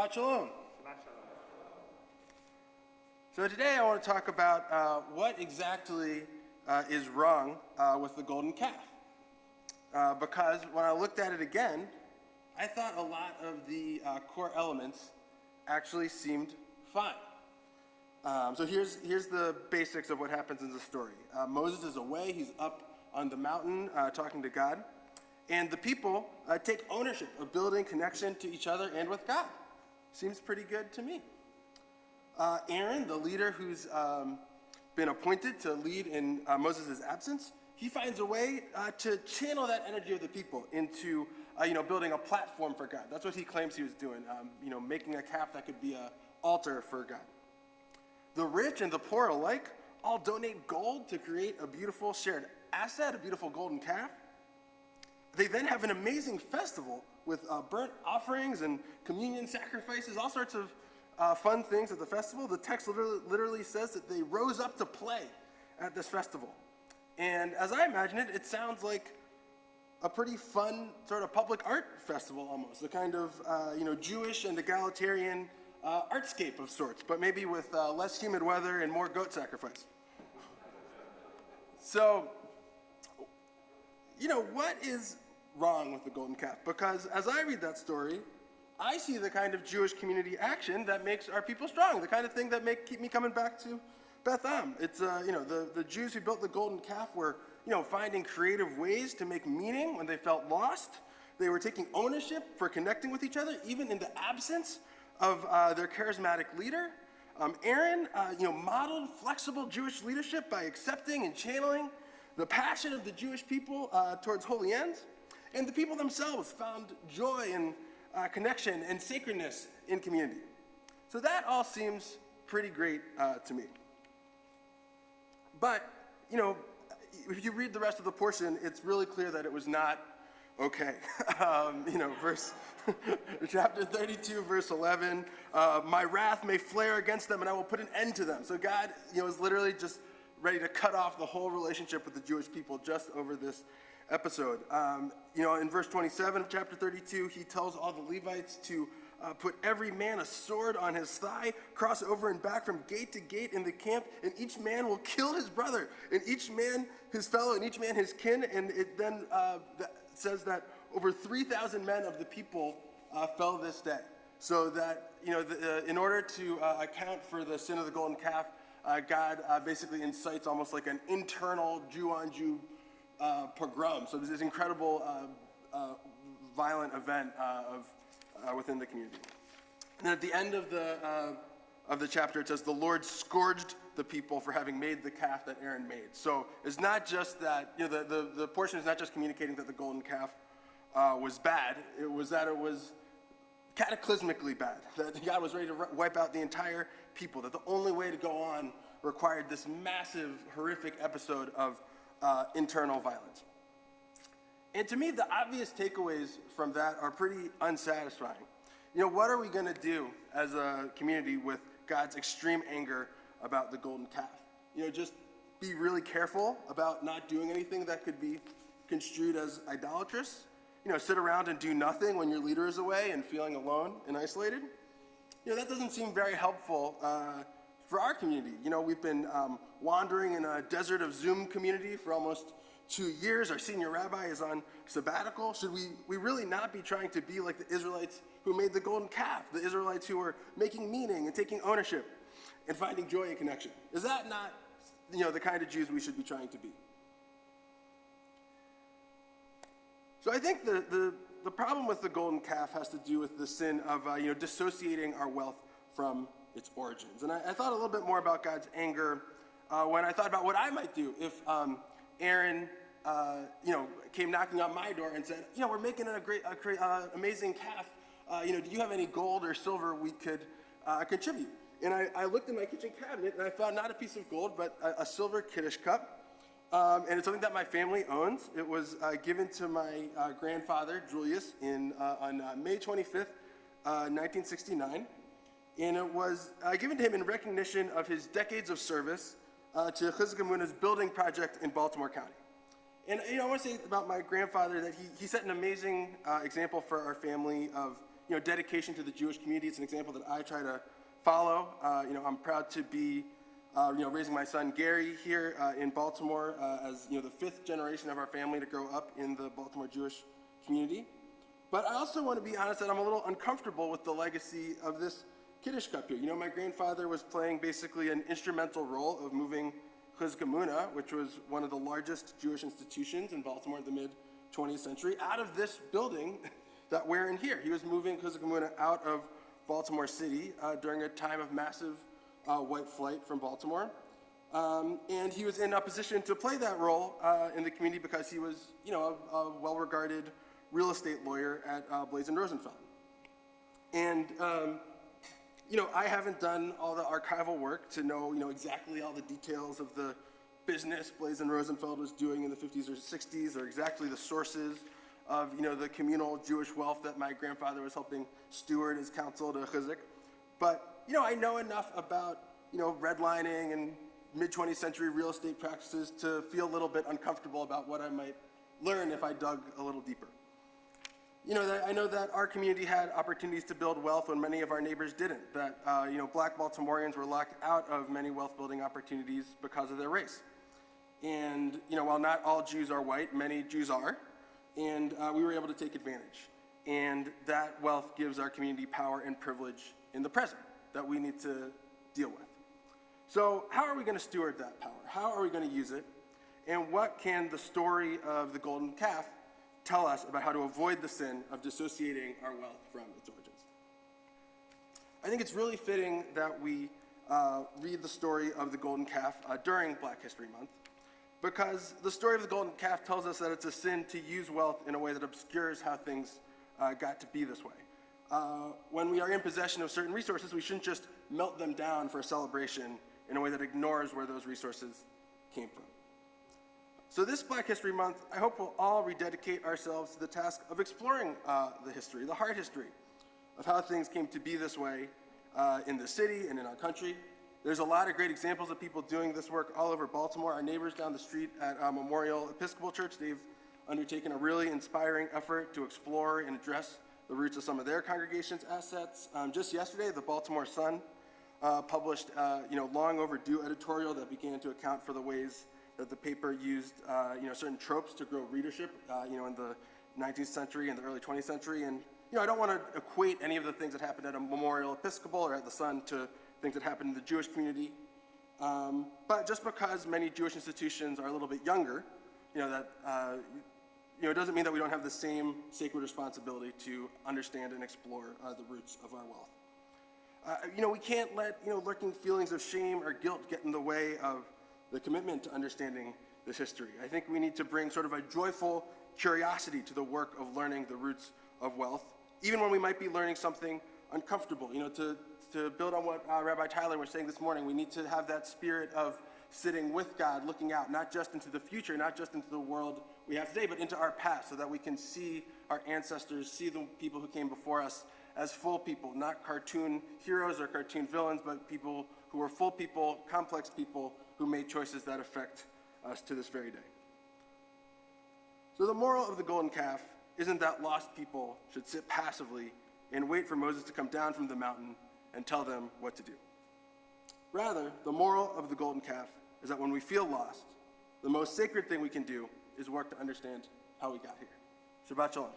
Shabbat Shalom. So today I want to talk about what exactly is wrong with the golden calf. Because when I looked at it again, I thought a lot of the core elements actually seemed fine. So here's the basics of what happens in the story. Moses is away, he's up on the mountain talking to God, and the people take ownership of building connection to each other and with God. Seems pretty good to me. Aaron, the leader who's been appointed to lead in Moses' absence, he finds a way to channel that energy of the people into building a platform for God. That's what he claims he was doing, making a calf that could be an altar for God. The rich and the poor alike all donate gold to create a beautiful shared asset, a beautiful golden calf. They then have an amazing festival with burnt offerings and communion sacrifices, all sorts of fun things at the festival. The text literally says that they rose up to play at this festival. And as I imagine it, it sounds like a pretty fun sort of public art festival almost, a kind of Jewish and egalitarian artscape of sorts, but maybe with less humid weather and more goat sacrifice. So, what is wrong with the golden calf? Because as I read that story, I see the kind of Jewish community action that makes our people strong, the kind of thing that keep me coming back to Beth Am. It's, the Jews who built the golden calf were, finding creative ways to make meaning when they felt lost. They were taking ownership for connecting with each other, even in the absence of their charismatic leader. Aaron, modeled flexible Jewish leadership by accepting and channeling the passion of the Jewish people towards holy ends. And the people themselves found joy and connection and sacredness in community. So that all seems pretty great to me. But, if you read the rest of the portion, it's really clear that it was not okay. Chapter 32, verse 11, my wrath may flare against them and I will put an end to them. So God, is literally just ready to cut off the whole relationship with the Jewish people just over this episode. In verse 27 of chapter 32, he tells all the Levites to put every man a sword on his thigh, cross over and back from gate to gate in the camp, and each man will kill his brother, and each man his fellow, and each man his kin. And it then says that over 3,000 men of the people fell this day. So that, in order to account for the sin of the golden calf, God basically incites almost like an internal Jew-on-Jew pogrom. So there's this incredible violent event within the community. And then at the end of the chapter, it says, the Lord scourged the people for having made the calf that Aaron made. So it's not just that, the portion is not just communicating that the golden calf was bad. It was that it was cataclysmically bad, that God was ready to wipe out the entire people, that the only way to go on required this massive, horrific episode of internal violence. And to me, the obvious takeaways from that are pretty unsatisfying. What are we going to do as a community with God's extreme anger about the golden calf? Just be really careful about not doing anything that could be construed as idolatrous? Sit around and do nothing when your leader is away and feeling alone and isolated? That doesn't seem very helpful for our community. We've been wandering in a desert of Zoom community for almost 2 years. Our senior rabbi is on sabbatical. Should we really not be trying to be like the Israelites who made the golden calf, the Israelites who were making meaning and taking ownership and finding joy and connection? Is that not, the kind of Jews we should be trying to be? So I think the problem with the golden calf has to do with the sin of dissociating our wealth from its origins. And I thought a little bit more about God's anger when I thought about what I might do if Aaron came knocking on my door and said, we're making a great amazing calf. Do you have any gold or silver we could contribute? And I looked in my kitchen cabinet and I found not a piece of gold, but a silver Kiddush cup. And it's something that my family owns. It was given to my grandfather, Julius, on May 25th, 1969. And it was given to him in recognition of his decades of service to Chizuk Emuna's building project in Baltimore County. And I want to say about my grandfather that he set an amazing example for our family of dedication to the Jewish community. It's an example that I try to follow. I'm proud to be raising my son Gary here in Baltimore as the fifth generation of our family to grow up in the Baltimore Jewish community. But I also want to be honest that I'm a little uncomfortable with the legacy of this Kiddush Cup here. My grandfather was playing basically an instrumental role of moving Chuz Gemuna, which was one of the largest Jewish institutions in Baltimore in the mid-20th century, out of this building that we're in here. He was moving Chuz Gemuna out of Baltimore City during a time of massive white flight from Baltimore. And he was in a position to play that role in the community because he was, a well-regarded real estate lawyer at Blaise & Rosenfeld. And, I haven't done all the archival work to know, exactly all the details of the business Blaise & Rosenfeld was doing in the 50s or 60s, or exactly the sources of, the communal Jewish wealth that my grandfather was helping steward as counsel to Chizuk. But, I know enough about, redlining and mid-20th century real estate practices to feel a little bit uncomfortable about what I might learn if I dug a little deeper. I know that our community had opportunities to build wealth when many of our neighbors didn't, that, black Baltimoreans were locked out of many wealth-building opportunities because of their race. And, while not all Jews are white, many Jews are, and we were able to take advantage. And that wealth gives our community power and privilege in the present that we need to deal with. So how are we going to steward that power? How are we going to use it? And what can the story of the golden calf tell us about how to avoid the sin of dissociating our wealth from its origins? I think it's really fitting that we read the story of the golden calf during Black History Month, because the story of the golden calf tells us that it's a sin to use wealth in a way that obscures how things got to be this way. When we are in possession of certain resources, we shouldn't just melt them down for a celebration in a way that ignores where those resources came from. So this Black History Month, I hope we'll all rededicate ourselves to the task of exploring the history, the hard history of how things came to be this way in the city and in our country. There's a lot of great examples of people doing this work all over Baltimore. Our neighbors down the street at Memorial Episcopal Church, they've undertaken a really inspiring effort to explore and address the roots of some of their congregation's assets. Just yesterday, the Baltimore Sun published long overdue editorial that began to account for the ways that the paper used certain tropes to grow readership in the 19th century and the early 20th century. And I don't want to equate any of the things that happened at a Memorial Episcopal or at the Sun to things that happened in the Jewish community. But just because many Jewish institutions are a little bit younger, it doesn't mean that we don't have the same sacred responsibility to understand and explore the roots of our wealth. We can't let lurking feelings of shame or guilt get in the way of the commitment to understanding this history. I think we need to bring sort of a joyful curiosity to the work of learning the roots of wealth, even when we might be learning something uncomfortable. To build on what Rabbi Tyler was saying this morning, we need to have that spirit of sitting with God, looking out, not just into the future, not just into the world we have today, but into our past, so that we can see our ancestors, see the people who came before us as full people, not cartoon heroes or cartoon villains, but people who were full people, complex people who made choices that affect us to this very day. So the moral of the golden calf isn't that lost people should sit passively and wait for Moses to come down from the mountain and tell them what to do. Rather, the moral of the golden calf is that when we feel lost, the most sacred thing we can do is work to understand how we got here. Shabbat Shalom.